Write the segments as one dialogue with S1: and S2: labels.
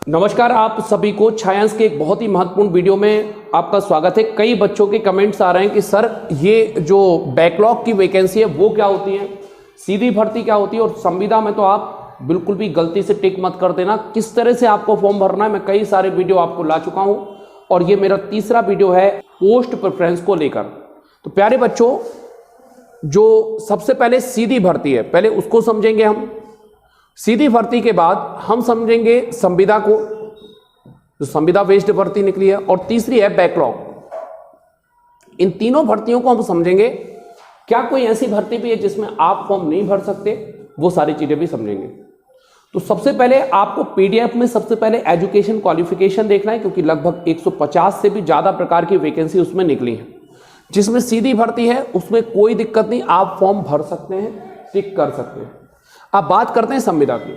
S1: नमस्कार, आप सभी को छायांश के एक बहुत ही महत्वपूर्ण वीडियो में आपका स्वागत है। कई बच्चों के कमेंट्स आ रहे हैं कि सर ये जो बैकलॉग की वैकेंसी है वो क्या होती है, सीधी भर्ती क्या होती है, और संविदा में तो आप बिल्कुल भी गलती से टिक मत कर देना। किस तरह से आपको फॉर्म भरना है मैं कई सारे वीडियो आपको ला चुका हूं और ये मेरा तीसरा वीडियो है पोस्ट प्रेफरेंस को लेकर। तो प्यारे बच्चों, जो सबसे पहले सीधी भर्ती है पहले उसको समझेंगे हम। सीधी भर्ती के बाद हम समझेंगे संविदा को, जो संविदा बेस्ड भर्ती निकली है, और तीसरी है बैकलॉग। इन तीनों भर्तियों को हम समझेंगे। क्या कोई ऐसी भर्ती भी है जिसमें आप फॉर्म नहीं भर सकते, वो सारी चीजें भी समझेंगे। तो सबसे पहले आपको पीडीएफ में सबसे पहले एजुकेशन क्वालिफिकेशन देखना है, क्योंकि लगभग 150 से भी ज्यादा प्रकार की वैकेंसी उसमें निकली है। जिसमें सीधी भर्ती है उसमें कोई दिक्कत नहीं, आप फॉर्म भर सकते हैं, टिक कर सकते हैं। अब बात करते हैं संविदा की।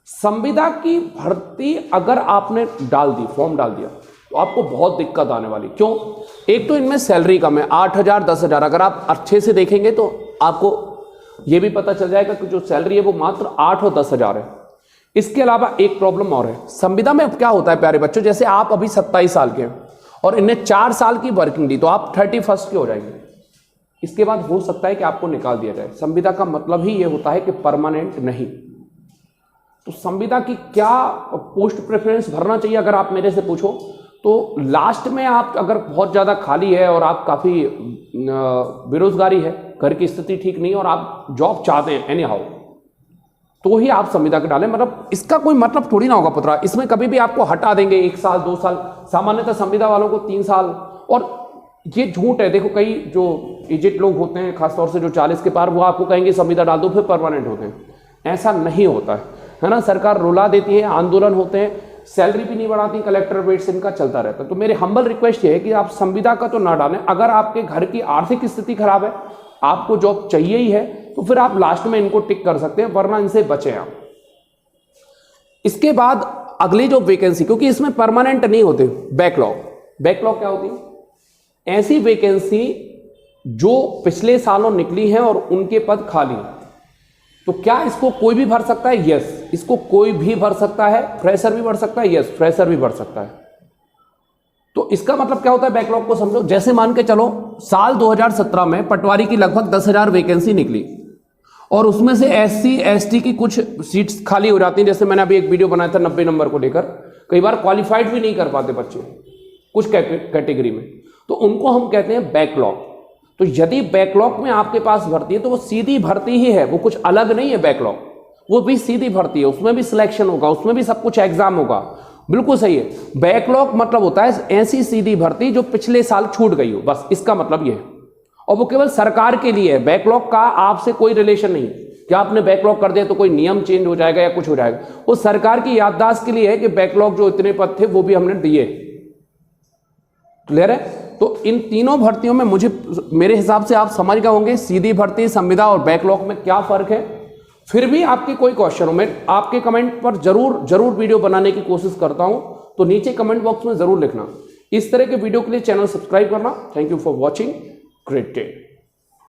S1: संविदा की भर्ती अगर आपने डाल दी, फॉर्म डाल दिया, तो आपको बहुत दिक्कत आने वाली। क्यों? एक तो इनमें सैलरी कम है, 8,000 10,000। अगर आप अच्छे से देखेंगे तो आपको यह भी पता चल जाएगा कि जो सैलरी है वो मात्र 8 और 10,000 है। इसके अलावा एक प्रॉब्लम और है संविदा में। अब क्या होता है प्यारे बच्चों, जैसे आप अभी 27 साल के हैं और इन्हें 4 साल की वर्किंग दी, तो आप 31 के हो जाएंगे। इसके बाद हो सकता है कि आपको निकाल दिया जाए। संविदा का मतलब ही यह होता है कि परमानेंट नहीं। तो संविदा की क्या पोस्ट प्रेफरेंस भरना चाहिए अगर आप मेरे से पूछो, तो लास्ट में आप अगर बहुत ज़्यादा खाली है और आप काफ़ी बेरोजगारी है, घर की स्थिति ठीक नहीं और आप जॉब चाहते हैं एनी हाउ, तो ही आप संविदा के डालें। मतलब इसका कोई मतलब थोड़ी ना होगा पुत्रा, इसमें कभी भी आपको हटा देंगे 1 साल 2 साल। सामान्यतः संविदा वालों को 3 साल, और ये झूठ है। देखो कई जो एजेड लोग होते हैं, खासतौर से जो 40 के पार, वो आपको कहेंगे संविदा डाल दो फिर परमानेंट होते हैं। ऐसा नहीं होता है ना। सरकार रुला देती है, आंदोलन होते हैं, सैलरी भी नहीं बढ़ाती, कलेक्टर वेट से इनका चलता रहता है। तो मेरे हम्बल रिक्वेस्ट ये है कि आप संविदा का तो ना डालें। अगर आपके घर की आर्थिक स्थिति खराब है, आपको जॉब चाहिए ही है, तो फिर आप लास्ट में इनको टिक कर सकते हैं, वरना इनसे बचें आप। इसके बाद अगली जो वैकेंसी, क्योंकि इसमें परमानेंट नहीं होते, बैकलॉग क्या होती है? ऐसी वैकेंसी जो पिछले सालों निकली है और उनके पद खाली हैं। तो क्या इसको कोई भी भर सकता है? यस, इसको कोई भी भर सकता है। फ्रेशर भी भर सकता है? यस, फ्रेशर भी भर सकता है। तो इसका मतलब क्या होता है, बैकलॉग को समझो। जैसे मान के चलो साल 2017 में पटवारी की लगभग 10,000 वैकेंसी निकली और उसमें से SC ST की कुछ सीट्स खाली हो जाती हैं। जैसे मैंने अभी एक वीडियो बनाया था 90 नंबर को लेकर, कई बार क्वालिफाइड भी नहीं कर पाते बच्चे कुछ कैटेगरी में, तो उनको हम कहते हैं बैकलॉग। तो यदि बैकलॉग में आपके पास भर्ती है तो वो सीधी भर्ती ही है, वो कुछ अलग नहीं है। बैकलॉग वो भी सीधी भर्ती है, उसमें भी सिलेक्शन होगा, उसमें भी सब कुछ एग्जाम होगा। बिल्कुल सही है। बैकलॉग मतलब होता है ऐसी सीधी भर्ती जो पिछले साल छूट गई हो, बस इसका मतलब ये है। और वो केवल सरकार के लिए है। बैकलॉग का आपसे कोई रिलेशन नहीं है कि आपने बैकलॉग कर दिया तो कोई नियम चेंज हो जाएगा या कुछ हो जाएगा। वो सरकार की याददाश्त के लिए है कि बैकलॉग जो इतने पद थे वो भी हमने दिए। क्लियर है? तो इन तीनों भर्तियों में मेरे हिसाब से आप समझ गए होंगे सीधी भर्ती, संविदा और बैकलॉग में क्या फर्क है। फिर भी आपके कोई क्वेश्चन हो, मैं आपके कमेंट पर जरूर वीडियो बनाने की कोशिश करता हूं, तो नीचे कमेंट बॉक्स में जरूर लिखना। इस तरह के वीडियो के लिए चैनल सब्सक्राइब करना। Thank you for watching. Great day.